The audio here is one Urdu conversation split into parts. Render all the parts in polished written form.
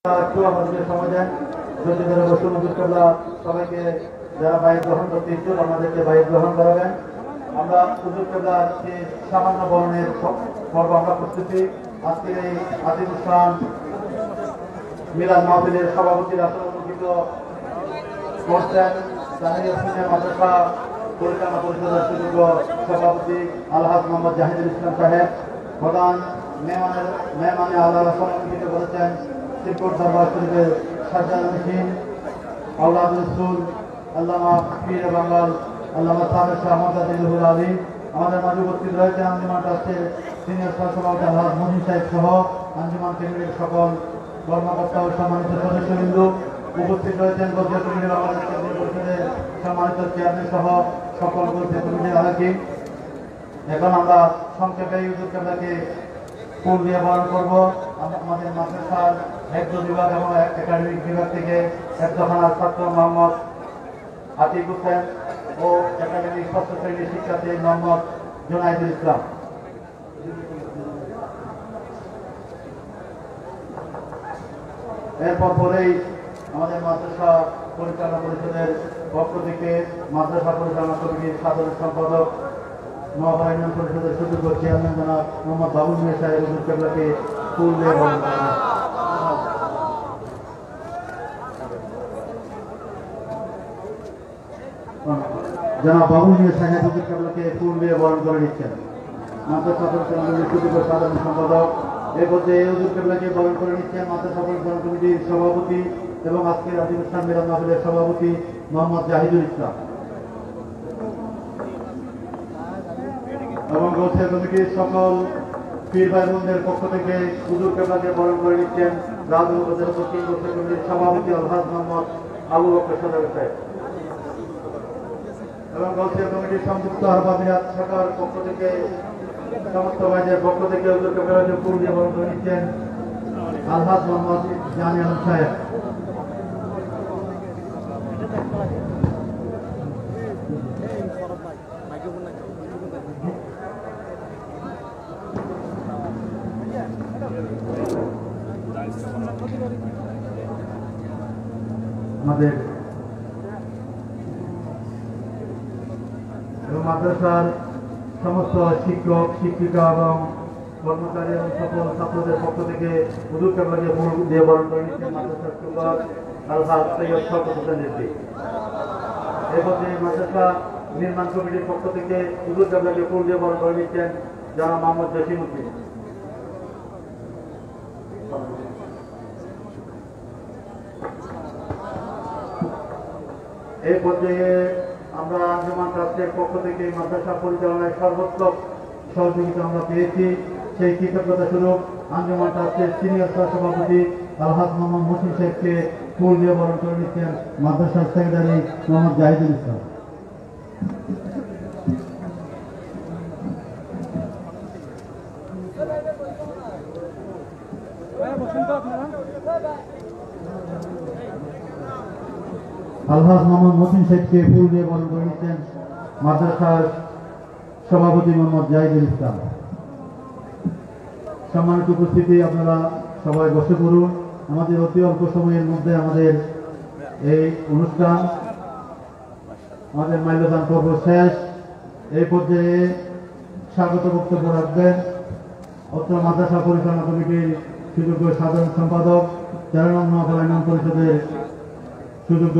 একটু আমাদেরকে সময় দেন, যদি যারা বসে হুজুর কেবলা সবাইকে যারা বাইর গ্রহণ করতে ইচ্ছুক আমাদেরকে বাইর গ্রহণ করাবেন। আমরা হুজুর কেবলার যে সামান্য বরণের পর্ব আমরা করতেছি। আজকের এই আজিম ইসলাম মিলাদ মাহফিলের সভাপতির আসন অলঙ্কৃত করছেন জাহাঙ্গীর সিনিয়র মাদ্রাসা পরিচালনা পরিষদের সুযোগ্য সভাপতি আলহাজ মোহাম্মদ জাহিদুল ইসলাম সাহেব। প্রধান মেহমানে আল্লাহ অলঙ্কৃত করেছেন শ্রীপুর দরবার শরীফের শাহজাহান হোসেন আওলাদ রসুল আল্লামা পীর বাঙ্গাল আল্লামা সাহেব শাহ মোহাম্মদ আলী। আমাদের মাঝে উপস্থিত রয়েছে আঞ্জুমান ট্রাস্টের সিনিয়র সহসভাপতি আলহাজ মহিন সাহেব সহ আঞ্জুমান কমিটির সকল কর্মকর্তা ও সম্মানিত সদস্যবৃন্দ। উপস্থিত রয়েছেন গলসিয়া কমিটি বাংলাদেশ কেন্দ্রীয় পরিষদের সম্মানিত চেয়ারম্যান সহ সকল গলসিয়া কমিটির আলোচী। এখন আমরা সংক্ষেপে হুজুর কেবলাকে ফুল দিয়ে বরণ করবো। আমাদের মাদ্রাসার হেফজ বিভাগ এবং একাডেমিক বিভাগ থেকে হেফজখানার ছাত্র মোহাম্মদ আতিক হোসেন ও একাডেমিক ষষ্ঠ শ্রেণীর শিক্ষার্থী মোহাম্মদ জুনাইদুল ইসলাম। এরপর পরেই আমাদের মাদ্রাসা পরিচালনা পরিষদের পক্ষ থেকে মাদ্রাসা পরিচালনা কমিটির সাধারণ সম্পাদক নোয়াপাড়া ইউনিয়ন পরিষদের সুযোগ্য চেয়ারম্যান জনাব মোহাম্মদ বাবুল মিয়া সাহেব হুজুর কেবলাকে ফুল দিয়ে বরণ করবেন। জনাব বাবুল মিয়া সাহেব হুজুর কেবলাকে ফুল দিয়ে বরণ করে নিচ্ছেন। মাদ্রাসা পরিচালনা কমিটির সুযোগ্য সাধারণ সম্পাদক এ পর্যায়ে হুজুর কেবলাকে বরণ করে নিচ্ছেন মাদ্রাসা পরিচালনা কমিটির সভাপতি এবং আজকের আজিম ইসলাম মিলাদ মাহফিলের সভাপতি মোহাম্মদ জাহিদুল ইসলাম এবং গলসিয়া কমিটির সকল পীর ভাই বোনদের পক্ষ থেকে হুজুর কেবলাকে বরণ করে নিচ্ছেন রাজু উপজেলা দক্ষিণ গলসিয়া কমিটির সভাপতি আলহাজ মোহাম্মদ আবু বকর সদর সাহেব এবং গলসিয়া কমিটির সংযুক্ত আহ্বাবিরাত শাখার পক্ষ থেকে সমস্ত ভাইদের পক্ষ থেকে হুজুর কেবলাকে ফুল দিয়ে বরণ করে নিচ্ছেন আলহাজ মোহাম্মদ জামিয়ান সাহেব। আমাদের মাদ্রাসার সমস্ত শিক্ষক শিক্ষিকা এবং কর্মচারী এবং সকল ছাত্রদের পক্ষ থেকে হুজুর কেবলাকে ফুল দিয়ে বরণ করে নিচ্ছেন মাদ্রাসার সুপার আলহাজ সৈয়দ শওকত হোসেন রিজভী। এরপর মাদ্রাসা নির্মাণ কমিটির পক্ষ থেকে হুজুর কেবলাকে ফুল দিয়ে বরণ করে নিচ্ছেন জনাব মোহাম্মদ জসিম উদ্দিন। এই পর্যায়ে আমরা আঞ্জুমান ট্রাস্টের পক্ষ থেকে মাদ্রাসা পরিচালনায় সর্বোচ্চ সহযোগিতা আমরা পেয়েছি। সেই কৃতজ্ঞতা স্বরূপ আঞ্জুমান ট্রাস্টের সিনিয়র সহসভাপতি আলহাজ মোহাম্মদ মহসিন সাহেবকে ফুল দিয়ে বরণ করে নিচ্ছেন মাদ্রাসার সেক্রেটারি মোহাম্মদ জাহিদুল ইসলাম। আলহাজ মোহাম্মদ মহসিন সাহেবকে ফুল দিয়ে বরণ করে নিচ্ছেন মাদ্রাসার সভাপতি মোহাম্মদ জাহিদুল ইসলাম। সম্মানিত উপস্থিতি, আপনারা সবাই বসে পড়ুন। আমাদের অতি অল্প সময়ের মধ্যে আমাদের এই অনুষ্ঠান আমাদের মাল্যদান পর্ব শেষ। এই পর্যায়ে স্বাগত বক্তব্য রাখবেন অত্র মাদ্রাসা পরিচালনা কমিটির সুযোগ্য সাধারণ সম্পাদক ৪ নং নোয়াপাড়া ইউনিয়ন পরিষদের সুযোগ্য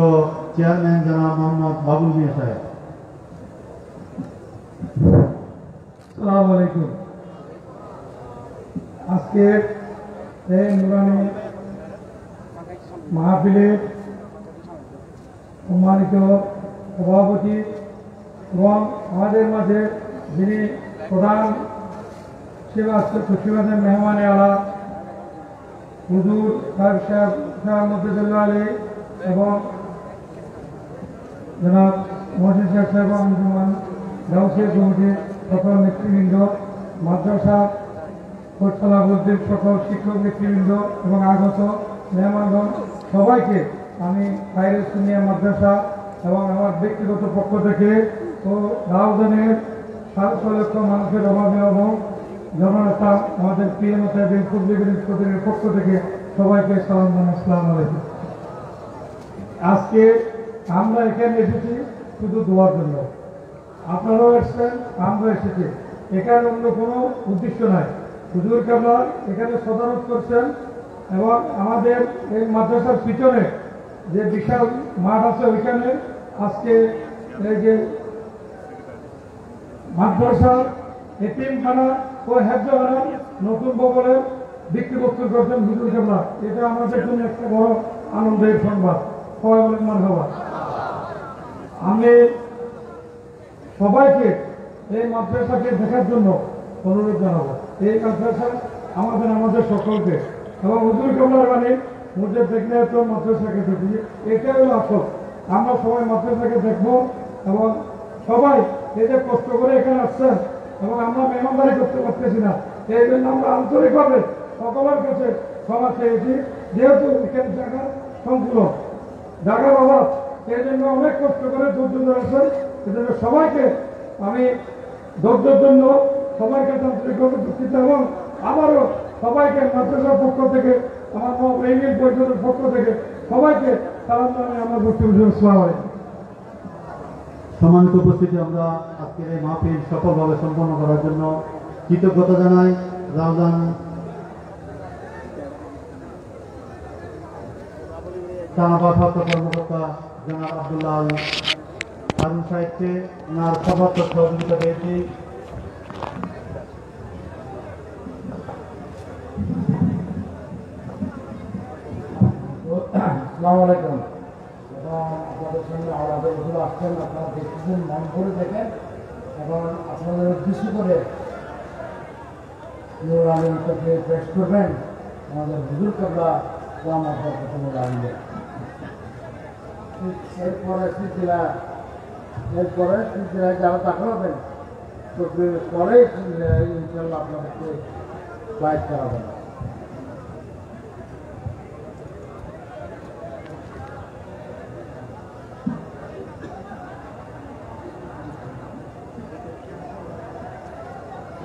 চেয়ারম্যান জনাব মোহাম্মদ বাবুল মিয়া সাহেব। আসসালামু আলাইকুম। আজকে এই নুরানি মাহফিলের সম্মানিত সভাপতি এবং আমাদের মাঝে যিনি প্রধান সেবাদের মেহমানে আলা হুজুর সাহেব শাহ মোহাম্মদ আলী এবং জনাব মহসিন সাহেব আঞ্জুমান গাউসিয়া কমিটির সকল নেতৃবৃন্দ, মাদ্রাসা পরিচালনা বোর্ডের সকল শিক্ষক নেতৃবৃন্দ এবং আগত মেহমানগণ সবাইকে আমি বাইরের সিনিয়র মাদ্রাসা এবং আমার ব্যক্তিগত পক্ষ থেকে ও রাউজানের 700 লক্ষ মানুষের অভাবে এবং জননেতা আমাদের পিএম সাহেবের পক্ষ থেকে সবাইকে সালাম জানাই, আসসালামু আলাইকুম। আজকে আমরা এখানে এসেছি শুধু দোয়ার জন্য। আপনারাও এসেছেন, আমরা এসেছি, এখানে অন্য কোনো উদ্দেশ্য নাই। হুজুর কেবলা এখানে সদারত করছেন এবং আমাদের এই মাদ্রাসার পিছনে যে বিশাল মাঠ আছে ওইখানে আজকে এই যে মাদ্রাসা এতিমখানা ও হেফজখানা নতুন ভবনের ভিত্তিপ্রস্তর করছেন হুজুর কেবলা। এটা আমাদের জন্য একটা বড় আনন্দের সংবাদ। সবাই বলেন মারহাবা। আমি সবাইকে এই মাদ্রাসাকে দেখার জন্য অনুরোধ জানাবো। এই মাদ্রাসা আমাদের সকলকে এবং হুজুর কেবলার মানে মুর্শিদ দেখলে তো মাদ্রাসাকে দেখি, এটাই হলো আসল। আমরা সবাই মাদ্রাসাকে দেখবো এবং সবাই এই যে কষ্ট করে এখানে আসছেন এবং আমরা মেহমানদারি করতে পারতেছি না, এই জন্য আমরা আন্তরিকভাবে সকলের কাছে ক্ষমা চেয়েছি। যেহেতু এখানে জায়গার সংকুলন, জায়গার অভাব, এই জন্য অনেক কষ্ট করে ধৈর্য ধরেছেন। এজন্য সবাইকে আমি ধৈর্যের জন্য সবাইকে আন্তরিকভাবে দুঃখিত এবং আবারও সবাইকে মাদ্রাসার পক্ষ থেকে, আমার ইউনিয়ন পরিষদের পক্ষ থেকে সবাইকে সালাম জানাই। আমার বক্তব্য আসসালামু আলাইকুম। সম্মানিত উপস্থিতি, আমরা আজকের এই মাহফিল সফলভাবে সম্পন্ন করার জন্য কৃতজ্ঞতা জানাই রাউজান থানা ভারপ্রাপ্ত কর্মকর্তা জনাব আব্দুল্লাহ হারুন সাহেবকে ওনার সর্বাত্মক সহযোগিতা পেয়েছি। আসসালামু আলাইকুম। এবং আপনাদের সঙ্গে আমাদের হুজুর আসছেন, আপনারা দেখতেছেন, মন করে দেখেন এবং আপনাদের উদ্দেশ্য করে নুর আলমকে পেশ করবেন আমাদের হুজুর কেবলা এরপরে সিলসিলায় যারা দাখল হবেন তো পরে ইনশাল্লাহ আপনাদেরকে বাইট করাবেন।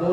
2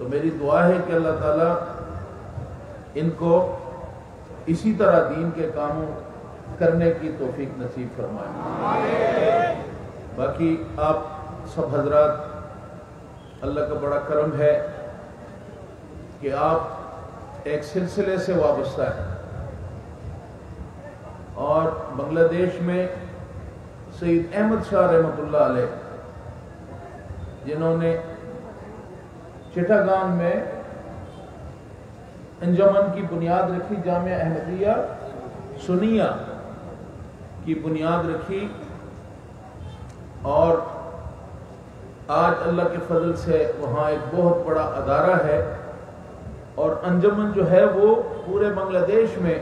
تو میری دعا ہے کہ اللہ تعالیٰ ان کو اسی طرح دین کے کاموں کرنے کی توفیق نصیب فرمائے۔ باقی آپ سب حضرات، اللہ کا بڑا کرم ہے کہ آپ ایک سلسلے سے وابستہ ہیں، اور بنگلہ دیش میں سید احمد شاہ رحمۃ اللہ علیہ، جنہوں نے چٹاگان میں انجمن کی بنیاد رکھی، جامعہ احمدیہ سنیہ کی بنیاد رکھی، اور آج اللہ کے فضل سے وہاں ایک بہت بڑا ادارہ ہے، اور انجمن جو ہے وہ پورے بنگلہ دیش میں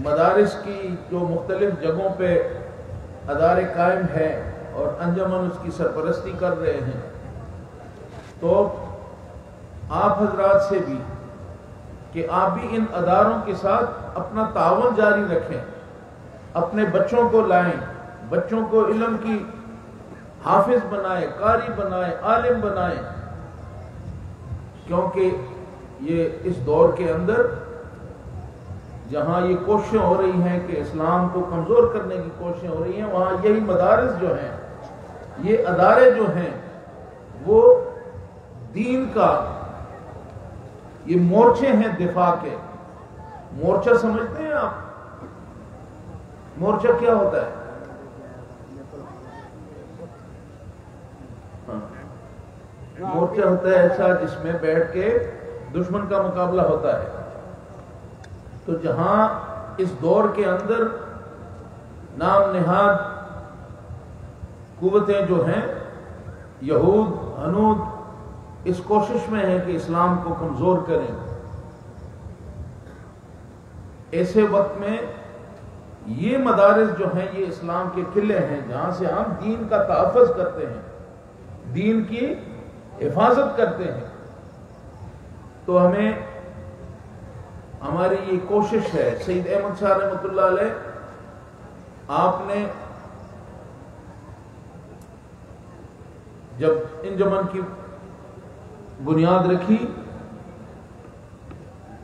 مدارس کی جو مختلف جگہوں پہ ادارے قائم ہیں اور انجمن اس کی سرپرستی کر رہے ہیں۔ تو آپ حضرات سے بھی کہ آپ بھی ان اداروں کے ساتھ اپنا تعاون جاری رکھیں، اپنے بچوں کو لائیں، بچوں کو علم کی حافظ بنائیں، قاری بنائیں، عالم بنائیں، کیونکہ یہ اس دور کے اندر جہاں یہ کوششیں ہو رہی ہیں کہ اسلام کو کمزور کرنے کی کوششیں ہو رہی ہیں، وہاں یہی مدارس جو ہیں، یہ ادارے جو ہیں، وہ دین کا یہ مورچے ہیں دفاع کے۔ مورچہ سمجھتے ہیں آپ؟ مورچہ کیا ہوتا ہے؟ مورچہ ہوتا ہے ایسا جس میں بیٹھ کے دشمن کا مقابلہ ہوتا ہے۔ تو جہاں اس دور کے اندر نام نہاد قوتیں جو ہیں، یہود ہنود، اس کوشش میں ہے کہ اسلام کو کمزور کریں، ایسے وقت میں یہ مدارس جو ہیں یہ اسلام کے قلعے ہیں، جہاں سے ہم دین کا تحفظ کرتے ہیں، دین کی حفاظت کرتے ہیں۔ تو ہمیں ہماری یہ کوشش ہے، سید احمد شاہ رحمۃ اللہ علیہ آپ نے جب انجمن کی بنیاد رکھی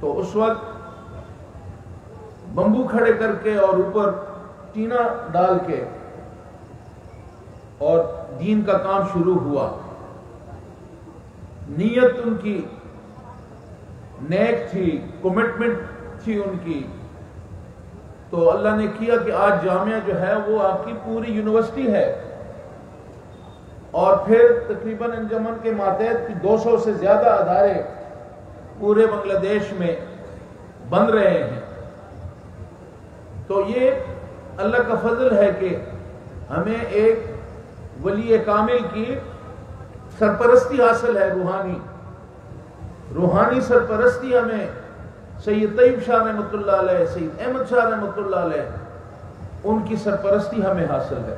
تو اس وقت بمبو کھڑے کر کے اور اوپر ٹینا ڈال کے اور دین کا کام شروع ہوا۔ نیت ان کی نیک تھی، کمٹمنٹ تھی ان کی، تو اللہ نے کیا کہ آج جامعہ جو ہے وہ آپ کی پوری یونیورسٹی ہے، اور پھر تقریباً انجمن کے ماتحت 200 سے زیادہ ادارے پورے بنگلہ دیش میں بن رہے ہیں۔ تو یہ اللہ کا فضل ہے کہ ہمیں ایک ولی کامل کی سرپرستی حاصل ہے، روحانی سرپرستی ہمیں سید طیب شاہ رحمۃ اللہ علیہ، سید احمد شاہ رحمۃ اللہ علیہ، ان کی سرپرستی ہمیں حاصل ہے۔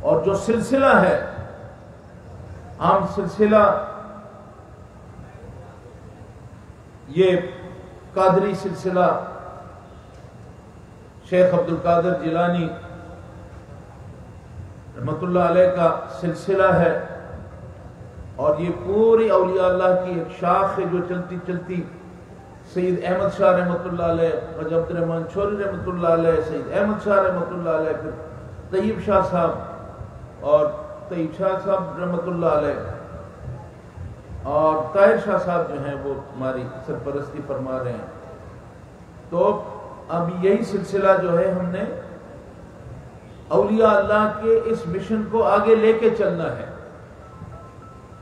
اور جو سلسلہ ہے، عام سلسلہ یہ قادری سلسلہ شیخ عبد القادر جیلانی رحمۃ اللہ علیہ کا سلسلہ ہے، اور یہ پوری اولیاء اللہ کی ایک شاخ ہے جو چلتی چلتی سید احمد شاہ رحمۃ اللہ علیہ، خواجہ عبد الرحمن چھوری رحمۃ اللہ علیہ، سید احمد شاہ رحمۃ اللہ علیہ، پھر طیب شاہ صاحب اور طیب شاہ صاحب رحمۃ اللہ علیہ، اور طاہر شاہ صاحب جو ہیں وہ ہماری سرپرستی فرما رہے ہیں۔ تو اب یہی سلسلہ جو ہے ہم نے اولیاء اللہ کے اس مشن کو آگے لے کے چلنا ہے،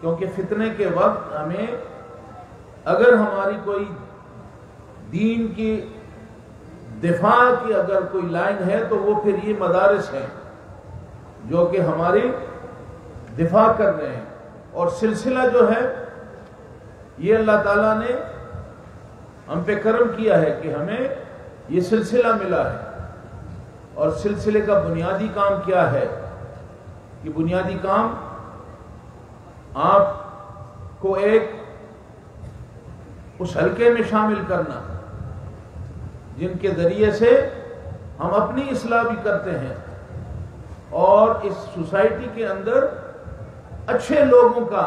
کیونکہ فتنے کے وقت ہمیں اگر ہماری کوئی دین کی دفاع کی اگر کوئی لائن ہے تو وہ پھر یہ مدارس ہیں جو کہ ہماری دفاع کر رہے ہیں۔ اور سلسلہ جو ہے یہ اللہ تعالیٰ نے ہم پہ کرم کیا ہے کہ ہمیں یہ سلسلہ ملا ہے، اور سلسلے کا بنیادی کام کیا ہے؟ یہ بنیادی کام آپ کو ایک اس حلقے میں شامل کرنا جن کے ذریعے سے ہم اپنی اصلاح بھی کرتے ہیں، اور اس سوسائٹی کے اندر اچھے لوگوں کا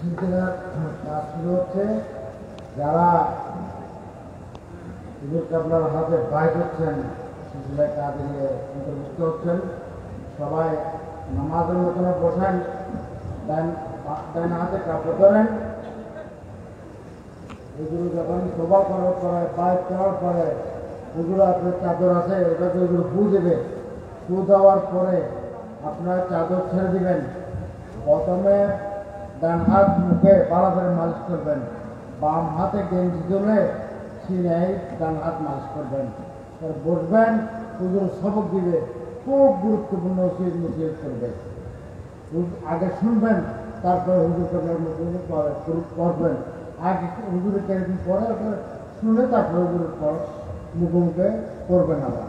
সিলসিলার কাজ শুরু হচ্ছে। যারা হুজুর কেবলার হাতে বাইট হচ্ছেন, সিলসিলার কাজে অন্তর্ভুক্ত হচ্ছেন, সবাই নামাজের মতনে বসেন, ডান হাতে কাপড় ধরেন। এগুলো যখন তোবা করার পরে, বাইট করার পরে, ওগুলো আপনার চাদর আছে, ওটাকে ওগুলো ফু দেবে। ফু দেওয়ার পরে আপনার চাদর ছেড়ে দিবেন। প্রথমে ডান হাত মুখে ভালো করে মালিশ করবেন, বাম হাতে গেঞ্জি তুলে সিনায় ডান হাত মালিশ করবেন। বসবেন, হুজুর সবক দিবে, খুব গুরুত্বপূর্ণ নসিহত করবে। আগে শুনবেন, তারপরে হুজুর কেবলার মুখে পড়বেন। আগে হুজুরের কেরকম পরে ওটা শুনে তারপরে হুজুরের পর মুখে পড়বেন আবার।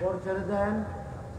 কাপড় ছেড়ে দেন,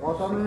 প্রথমে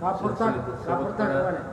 কাপড় থাক কাপড় থাক মানে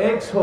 100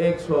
100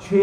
6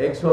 100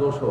200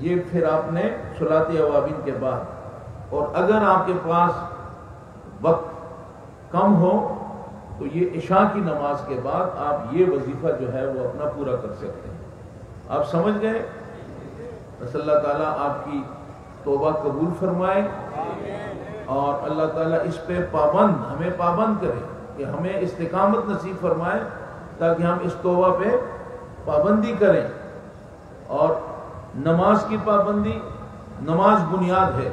یہ پھر آپ نے صلاۃ اوابین کے بعد، اور اگر آپ کے پاس وقت کم ہو تو یہ عشاء کی نماز کے بعد آپ یہ وظیفہ جو ہے وہ اپنا پورا کر سکتے ہیں۔ آپ سمجھ گئے؟ بس اللہ تعالیٰ آپ کی توبہ قبول فرمائے، اور اللہ تعالیٰ اس پہ ہمیں پابند کرے کہ ہمیں استقامت نصیب فرمائے، تاکہ ہم اس توبہ پہ پابندی کریں۔ اور نماز کی پابندی، نماز بنیاد ہے،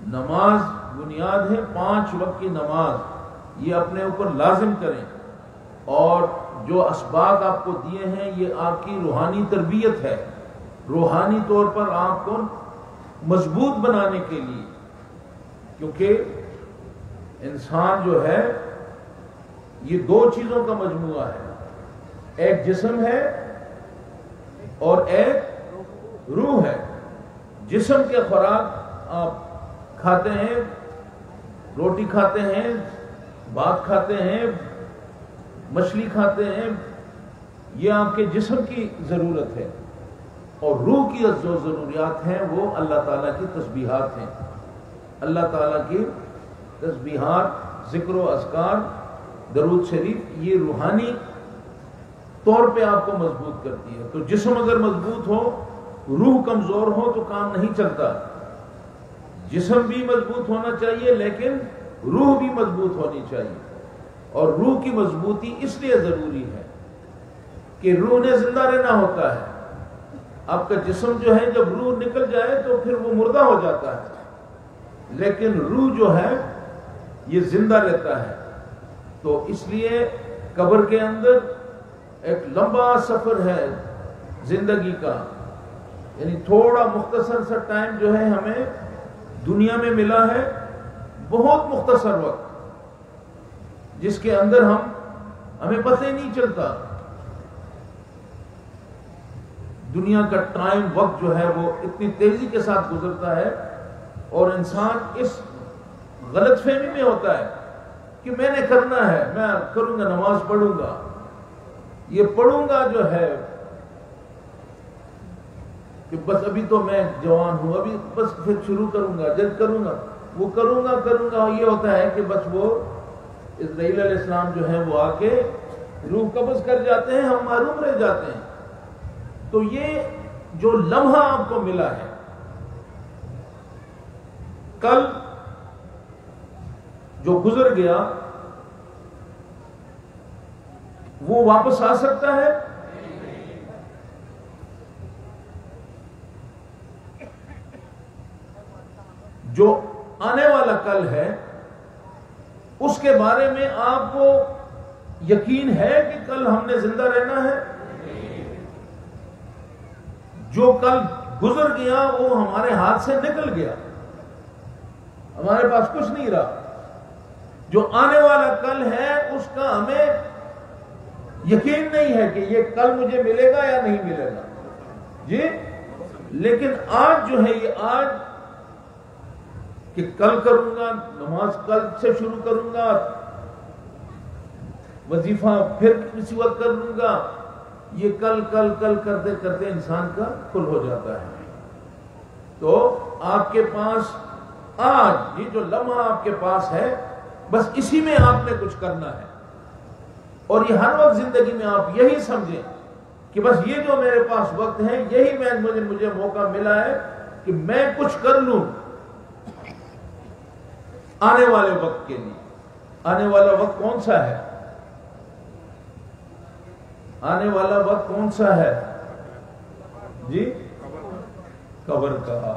نماز بنیاد ہے، 5 وقت کی نماز یہ اپنے اوپر لازم کریں، اور جو اسباق آپ کو دیے ہیں یہ آپ کی روحانی تربیت ہے، روحانی طور پر آپ کو مضبوط بنانے کے لیے، کیونکہ انسان جو ہے یہ 2 چیزوں کا مجموعہ ہے، ایک جسم ہے اور ایک روح ہے۔ جسم کے خوراک آپ کھاتے ہیں، روٹی کھاتے ہیں، بھات کھاتے ہیں، مچھلی کھاتے ہیں، یہ آپ کے جسم کی ضرورت ہے، اور روح کی جو ضروریات ہیں وہ اللہ تعالیٰ کی تسبیحات ہیں۔ اللہ تعالیٰ کی تسبیحات، ذکر و اذکار، درود شریف، یہ روحانی طور پہ آپ کو مضبوط کرتی ہے۔ تو جسم اگر مضبوط ہو، روح کمزور ہو تو کام نہیں چلتا۔ جسم بھی مضبوط ہونا چاہیے لیکن روح بھی مضبوط ہونی چاہیے، اور روح کی مضبوطی اس لیے ضروری ہے کہ روح نے زندہ رہنا ہوتا ہے۔ آپ کا جسم جو ہے جب روح نکل جائے تو پھر وہ مردہ ہو جاتا ہے، لیکن روح جو ہے یہ زندہ رہتا ہے۔ تو اس لیے قبر کے اندر ایک لمبا سفر ہے زندگی کا، یعنی تھوڑا مختصر سا ٹائم جو ہے ہمیں دنیا میں ملا ہے، بہت مختصر وقت، جس کے اندر ہمیں پتہ ہی نہیں چلتا۔ دنیا کا ٹائم، وقت جو ہے وہ اتنی تیزی کے ساتھ گزرتا ہے، اور انسان اس غلط فہمی میں ہوتا ہے کہ میں نے کرنا ہے، میں کروں گا، نماز پڑھوں گا، یہ پڑھوں گا جو ہے کہ بس ابھی تو میں جوان ہوں، ابھی بس پھر شروع کروں گا، جب کروں گا وہ کروں گا، یہ ہوتا ہے کہ بس وہ اسرائیل علیہ السلام جو ہے وہ آ کے روح قبض کر جاتے ہیں، ہم محروم رہ جاتے ہیں۔ تو یہ جو لمحہ آپ کو ملا ہے، کل جو گزر گیا وہ واپس آ سکتا ہے؟ جو آنے والا کل ہے اس کے بارے میں آپ کو یقین ہے کہ کل ہم نے زندہ رہنا ہے؟ جو کل گزر گیا وہ ہمارے ہاتھ سے نکل گیا، ہمارے پاس کچھ نہیں رہا۔ جو آنے والا کل ہے اس کا ہمیں یقین نہیں ہے کہ یہ کل مجھے ملے گا یا نہیں ملے گا، جی، لیکن آج جو ہے یہ آج کہ کل کروں گا، نماز کل سے شروع کروں گا، وظیفہ پھر کسی وقت کر لوں گا، یہ کل کرتے کرتے انسان کا کل ہو جاتا ہے۔ تو آپ کے پاس آج یہ جو لمحہ آپ کے پاس ہے، بس اسی میں آپ نے کچھ کرنا ہے، اور یہ ہر وقت زندگی میں آپ یہی سمجھیں کہ بس یہ جو میرے پاس وقت ہے، یہی مجھے موقع ملا ہے کہ میں کچھ کر لوں آنے والے وقت کے لیے۔ آنے والا وقت کون سا ہے؟ آنے والا وقت کون سا ہے جی؟ قبر کا۔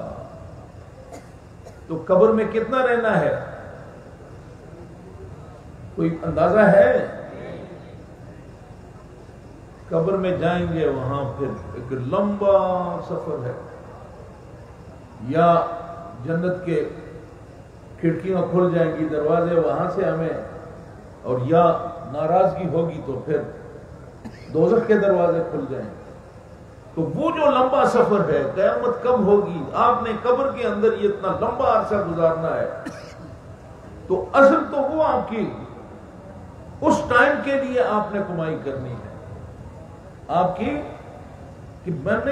تو قبر میں کتنا رہنا ہے، کوئی اندازہ ہے؟ قبر میں جائیں گے، وہاں پھر ایک لمبا سفر ہے، یا جنت کے کھڑکیاں کھل جائیں گی، دروازے وہاں سے ہمیں، اور یا ناراضگی ہوگی تو پھر دوزخ کے دروازے کھل جائیں گے۔ تو وہ جو لمبا سفر ہے، قیامت کب ہوگی، آپ نے قبر کے اندر یہ اتنا لمبا عرصہ گزارنا ہے، تو اصل تو وہ آپ کی اس ٹائم کے لیے آپ نے کمائی کرنی ہے، آپ کی کہ میں نے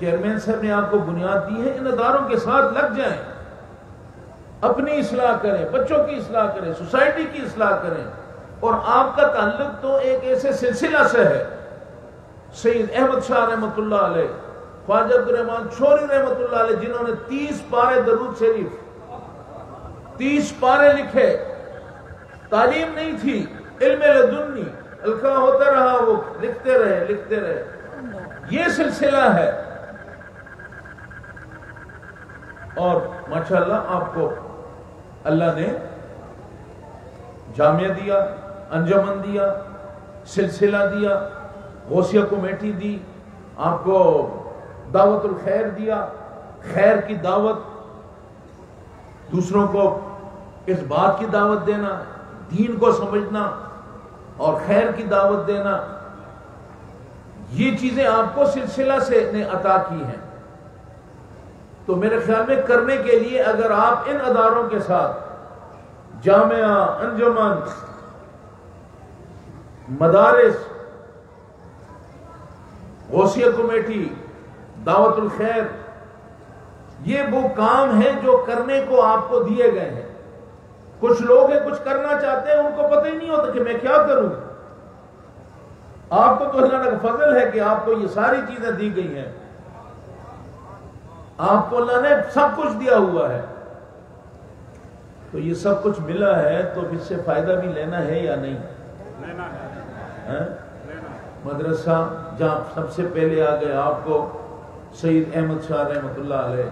چیئرمین صاحب نے آپ کو بنیاد دی ہے، ان اداروں کے ساتھ لگ جائیں، اپنی اصلاح کریں، بچوں کی اصلاح کریں، سوسائٹی کی اصلاح کریں. اور آپ کا تعلق تو ایک ایسے سلسلہ سے ہے، سید احمد شاہ رحمۃ اللہ علیہ، خواجہ عبدالرحمان چھوری رحمۃ اللہ علیہ، جنہوں نے 30 پارے درود شریف 30 پارے لکھے. تعلیم نہیں تھی، علم لدنی القاء ہوتا رہا، وہ لکھتے رہے. یہ سلسلہ ہے. اور ماشاءاللہ آپ کو اللہ نے جامعہ دیا، انجمن دیا، سلسلہ دیا، غوثیہ کمیٹی دی، آپ کو دعوت الخیر دیا، خیر کی دعوت، دوسروں کو اس بات کی دعوت دینا، دین کو سمجھنا اور خیر کی دعوت دینا. یہ چیزیں آپ کو سلسلہ سے نے عطا کی ہیں. تو میرے خیال میں کرنے کے لیے اگر آپ ان اداروں کے ساتھ، جامعہ، انجمن، مدارس، غوثیہ کمیٹی، دعوت الخیر، یہ وہ کام ہے جو کرنے کو آپ کو دیے گئے ہیں. کچھ لوگ ہیں کچھ کرنا چاہتے ہیں، ان کو پتہ ہی نہیں ہوتا کہ میں کیا کروں. آپ کو تو اللہ کا فضل ہے کہ آپ کو یہ ساری چیزیں دی گئی ہیں، آپ کو اللہ نے سب کچھ دیا ہوا ہے. تو یہ سب کچھ ملا ہے تو اس سے فائدہ بھی لینا ہے یا نہیں؟ لینا ہے. مدرسہ جہاں سب سے پہلے آ گئے، آپ کو سید احمد شاہ رحمۃ اللہ علیہ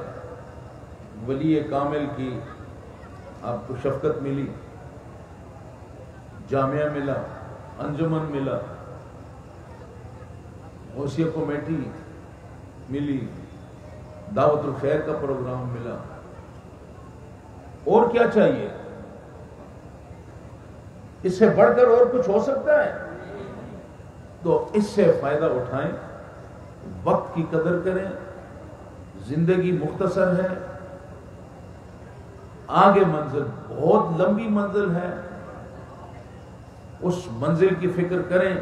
ولی کامل کی آپ کو شفقت ملی، جامعہ ملا، انجمن ملا، غوثیہ کمیٹی ملی، دعوت الخیر کا پروگرام ملا. اور کیا چاہیے؟ اس سے بڑھ کر اور کچھ ہو سکتا ہے؟ تو اس سے فائدہ اٹھائیں، وقت کی قدر کریں. زندگی مختصر ہے، آگے منزل بہت لمبی منزل ہے. اس منزل کی فکر کریں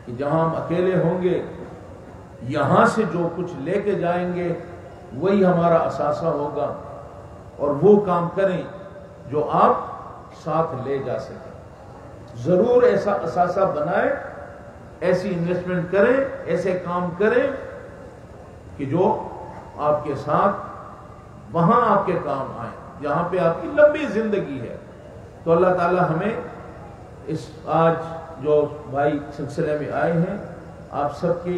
کہ جہاں ہم اکیلے ہوں گے، یہاں سے جو کچھ لے کے جائیں گے وہی ہمارا اثاثہ ہوگا. اور وہ کام کریں جو آپ ساتھ لے جا سکیں. ضرور ایسا اثاثہ بنائیں، ایسی انویسٹمنٹ کریں، ایسے کام کریں کہ جو آپ کے ساتھ وہاں آپ کے کام آئیں جہاں پہ آپ کی لمبی زندگی ہے. تو اللہ تعالی ہمیں اس آج جو بھائی سلسلے میں آئے ہیں، آپ سب کی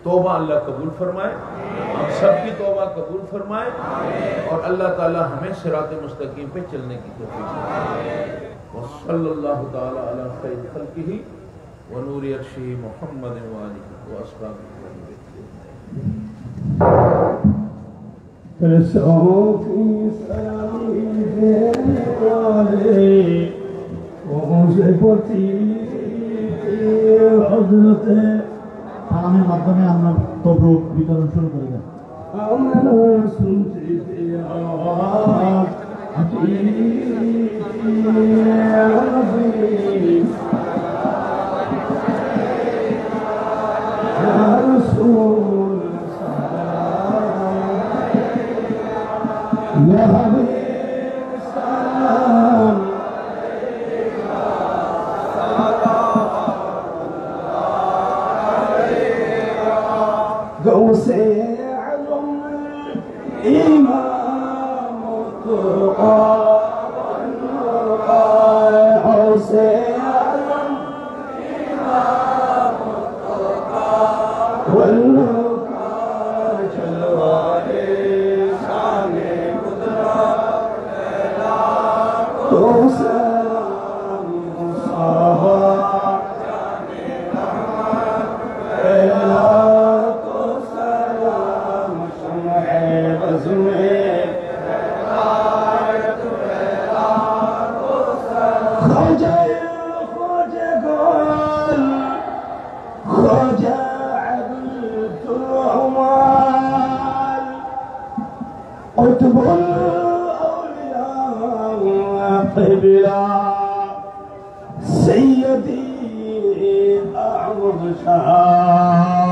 توبہ اللہ قبول فرمائے، ہم سب کی توبہ قبول فرمائے، اور اللہ تعالی ہمیں صراط مستقیم پہ چلنے کی توفیق دے. وصلی اللہ تعالی علی خیر خلقہ ونور عرشہ محمد وآلہ واصحابہ সালামের মাধ্যমে আমরা তবরুক বিতরণ শুরু করে দেন. سيدي أعظم شهادة